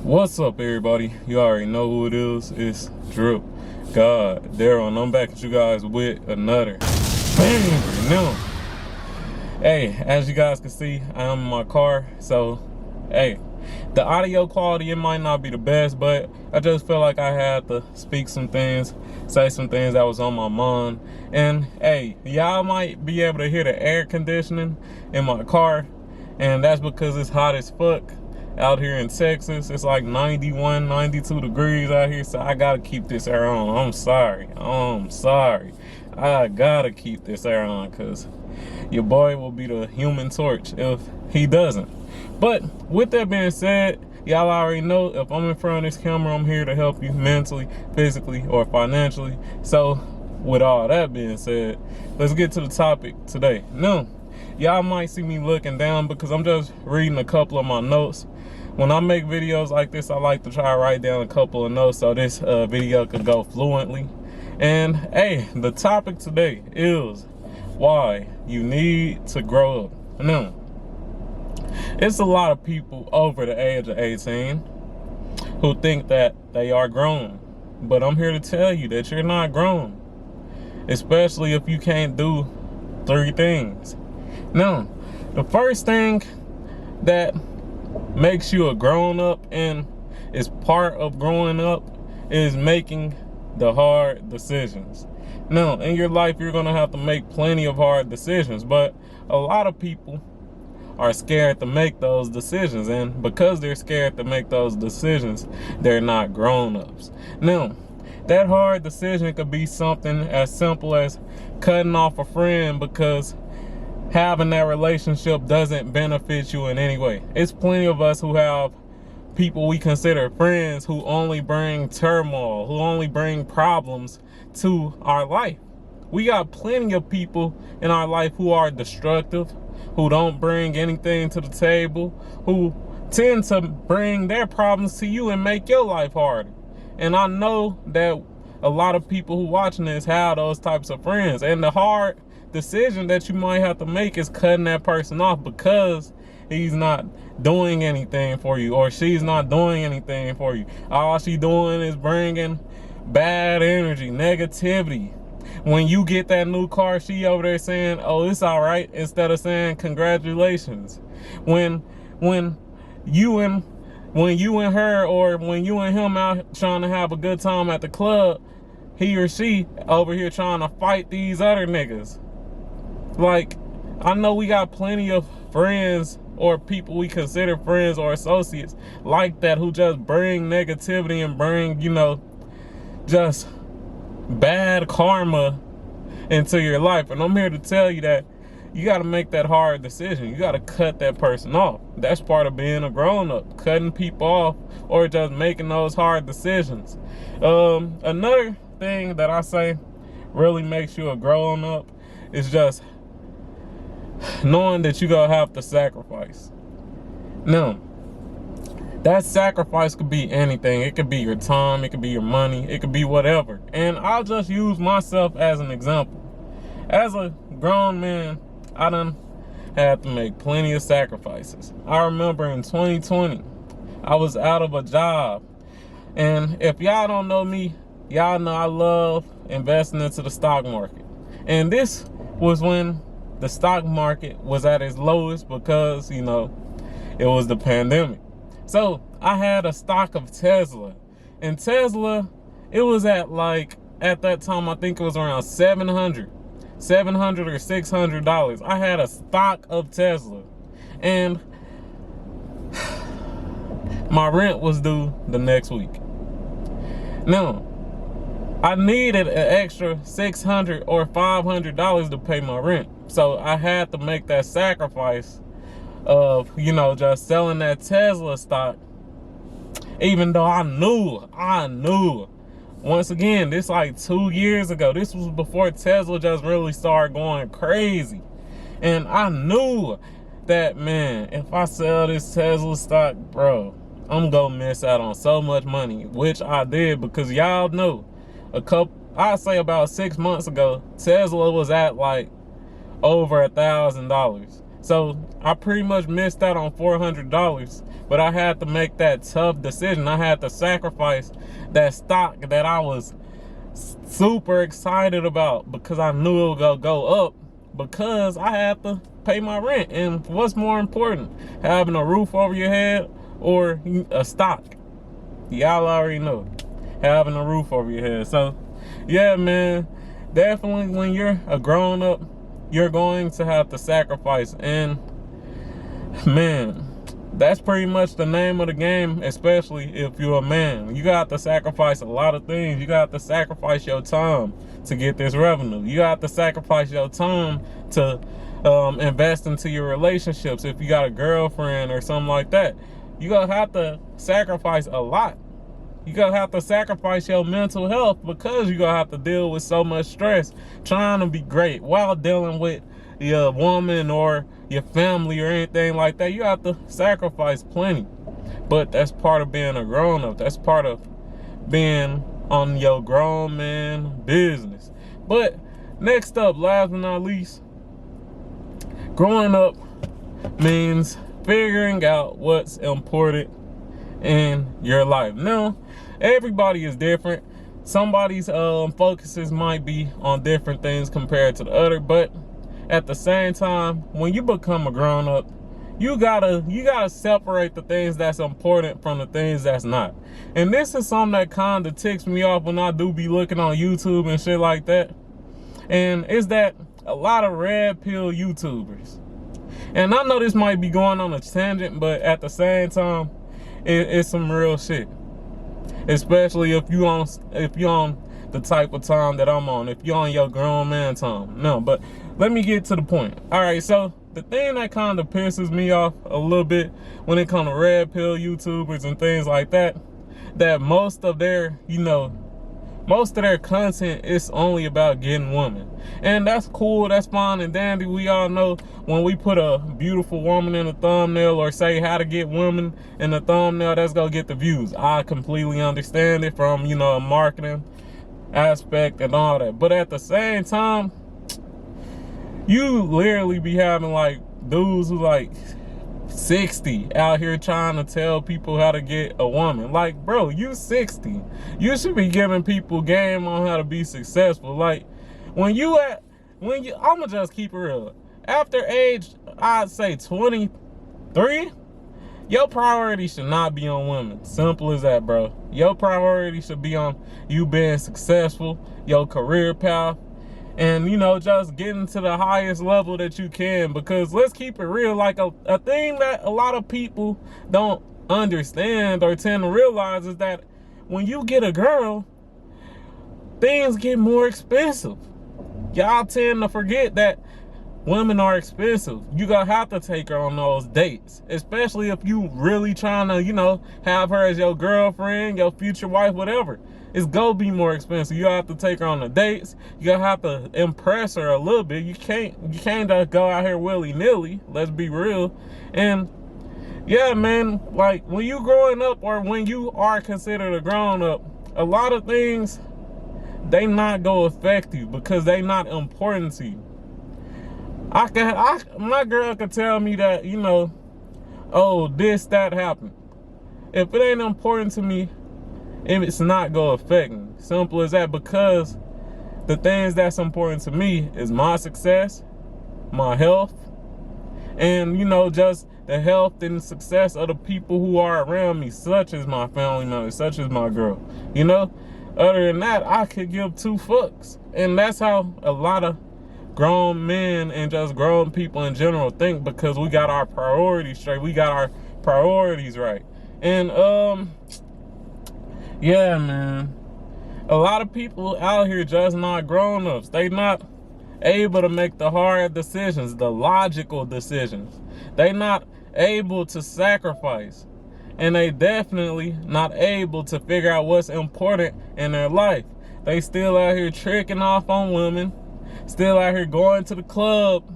What's up, everybody? You already know who it is. It's Drip God Daryl, and I'm back at you guys with another banger. Now, hey, as you guys can see, I am in my car, so hey, the audio quality, it might not be the best, but I just felt like I had to speak some things, say some things that was on my mind. And hey, y'all might be able to hear the air conditioning in my car, and that's because it's hot as fuck out here in Texas. It's like 91, 92 degrees out here, so I gotta keep this air on. I'm sorry. I gotta keep this air on, because your boy will be the human torch if he doesn't. But with that being said, y'all already know if I'm in front of this camera, I'm here to help you mentally, physically, or financially. So with all that being said, let's get to the topic today. Now, y'all might see me looking down because I'm just reading a couple of my notes. When I make videos like this, I like to try to write down a couple of notes so this video could go fluently. And hey, the topic today is why you need to grow up. Now, it's a lot of people over the age of 18 who think that they are grown, but I'm here to tell you that you're not grown, especially if you can't do 3 things. Now, the first thing that makes you a grown-up and is part of growing up is making the hard decisions. Now, in your life, you're gonna have to make plenty of hard decisions, but a lot of people are scared to make those decisions, and because they're scared to make those decisions, they're not grown-ups. Now, that hard decision could be something as simple as cutting off a friend because having that relationship doesn't benefit you in any way. It's plenty of us who have people we consider friends who only bring turmoil, who only bring problems to our life. We got plenty of people in our life who are destructive, who don't bring anything to the table, who tend to bring their problems to you and make your life harder. And I know that a lot of people who watching this have those types of friends, and the hard decision that you might have to make is cutting that person off because he's not doing anything for you, or she's not doing anything for you. All she doing is bringing bad energy, negativity. When you get that new car, she over there saying, oh, it's all right, instead of saying congratulations. When you and her, or when you and him out trying to have a good time at the club, he or she over here trying to fight these other niggas. Like, I know we got plenty of friends or people we consider friends or associates like that who just bring negativity and bring, just bad karma into your life. And I'm here to tell you that you got to make that hard decision. You got to cut that person off. That's part of being a grown-up, cutting people off or just making those hard decisions. Another thing that I say really makes you a grown-up is just knowing that you're gonna have to sacrifice. Now, that sacrifice could be anything. It could be your time, it could be your money, it could be whatever. And I'll just use myself as an example. As a grown man, I done had to make plenty of sacrifices. I remember in 2020, I was out of a job. And if y'all don't know me, y'all know I love investing into the stock market. And this was when the stock market was at its lowest because, it was the pandemic. So I had a stock of Tesla. And Tesla, it was at that time, I think it was around $700 or $600. I had a stock of Tesla. And my rent was due the next week. Now, I needed an extra $600 or $500 to pay my rent. So I had to make that sacrifice of, just selling that Tesla stock, even though I knew. Once again, this like 2 years ago. This was before Tesla just really started going crazy. And I knew that, man, if I sell this Tesla stock, bro, I'm gonna miss out on so much money, which I did, because y'all know, I'd say about 6 months ago, Tesla was at like over $1,000. So I pretty much missed out on $400, but I had to make that tough decision. I had to sacrifice that stock that I was super excited about because I knew it would go up, because I had to pay my rent. And what's more important, having a roof over your head or a stock? Y'all already know, having a roof over your head. So yeah, man, definitely when you're a grown up, you're going to have to sacrifice. And man, that's pretty much the name of the game, especially if you're a man. You got to sacrifice a lot of things. You got to sacrifice your time to get this revenue. You got to sacrifice your time to invest into your relationships. If you got a girlfriend or something like that, you gonna have to sacrifice a lot. You gonna have to sacrifice your mental health, because you're gonna have to deal with so much stress trying to be great while dealing with your woman or your family or anything like that. You have to sacrifice plenty. But that's part of being a grown-up. That's part of being on your grown man business. But next up, last but not least, growing up means figuring out what's important in your life. Now, everybody is different. Somebody's focuses might be on different things compared to the other, but at the same time, when you become a grown-up, you gotta separate the things that's important from the things that's not. And this is something that kind of ticks me off when I do be looking on YouTube and shit like that. And it's that a lot of red pill YouTubers, and I know this might be going on a tangent, but at the same time, it's some real shit. Especially if you on the type of time that I'm on, if you're on your grown man time. No, but let me get to the point. All right, so the thing that kind of pisses me off a little bit when it comes to red pill YouTubers and things like that, that most of their content is only about getting women. And that's cool, that's fine and dandy. We all know when we put a beautiful woman in a thumbnail, or say how to get women in the thumbnail, that's gonna get the views. I completely understand it from, a marketing aspect and all that. But at the same time, you literally be having like dudes who like 60 out here trying to tell people how to get a woman. Like, bro, you 60. You should be giving people game on how to be successful. Like, I'ma just keep it real. After age, I'd say 23, your priority should not be on women. Simple as that, bro. Your priority should be on you being successful, your career path, and just getting to the highest level that you can. Because let's keep it real, like a thing that a lot of people don't understand or tend to realize is that when you get a girl, things get more expensive. Y'all tend to forget that women are expensive. You gonna have to take her on those dates, especially if you really trying to have her as your girlfriend, your future wife, whatever. It's gonna be more expensive. You have to take her on the dates. You gonna have to impress her a little bit. You can't just go out here willy-nilly. Let's be real. And yeah, man, like when you growing up, or when you are considered a grown-up, a lot of things, they not gonna affect you because they not important to you. My girl could tell me that, oh, this, that happened. If it ain't important to me, it's not gonna affect me. Simple as that. Because the things that's important to me is my success, my health, and just the health and success of the people who are around me, such as my family members, such as my girl. Other than that, I could give two fucks. And that's how a lot of grown men and just grown people in general think, because we got our priorities straight. We got our priorities right. And yeah, man, a lot of people out here just not grown-ups. They not able to make the hard decisions, the logical decisions. They not able to sacrifice. And they definitely not able to figure out what's important in their life. They still out here tricking off on women, still out here going to the club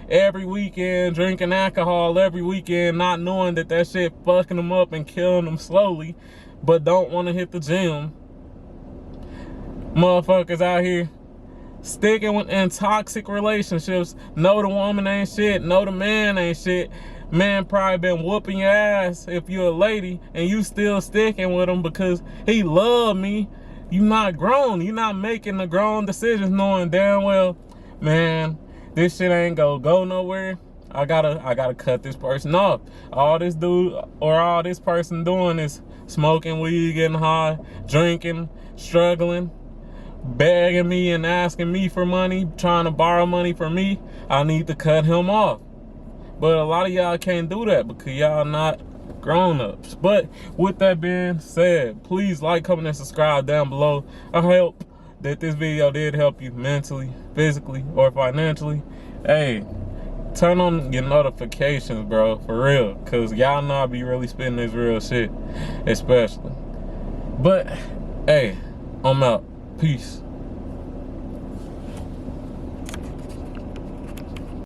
every weekend, drinking alcohol every weekend, not knowing that shit fucking them up and killing them slowly, but don't want to hit the gym. Motherfuckers out here sticking in toxic relationships. Know the woman ain't shit. Know the man ain't shit. Man probably been whooping your ass if you're a lady and you still sticking with him because he love me. You not grown. You not making the grown decisions knowing damn well, man, this shit ain't gonna go nowhere. I gotta cut this person off. All this dude or all this person doing is smoking weed, getting high, drinking, struggling, begging me and asking me for money, trying to borrow money from me. I need to cut him off. But a lot of y'all can't do that because y'all not grown-ups. But with that being said, please like, comment, and subscribe down below. I hope that this video did help you mentally, physically, or financially. Hey, turn on your notifications, bro, for real, because y'all know I be really spitting this real shit, especially. But, hey, I'm out. Peace.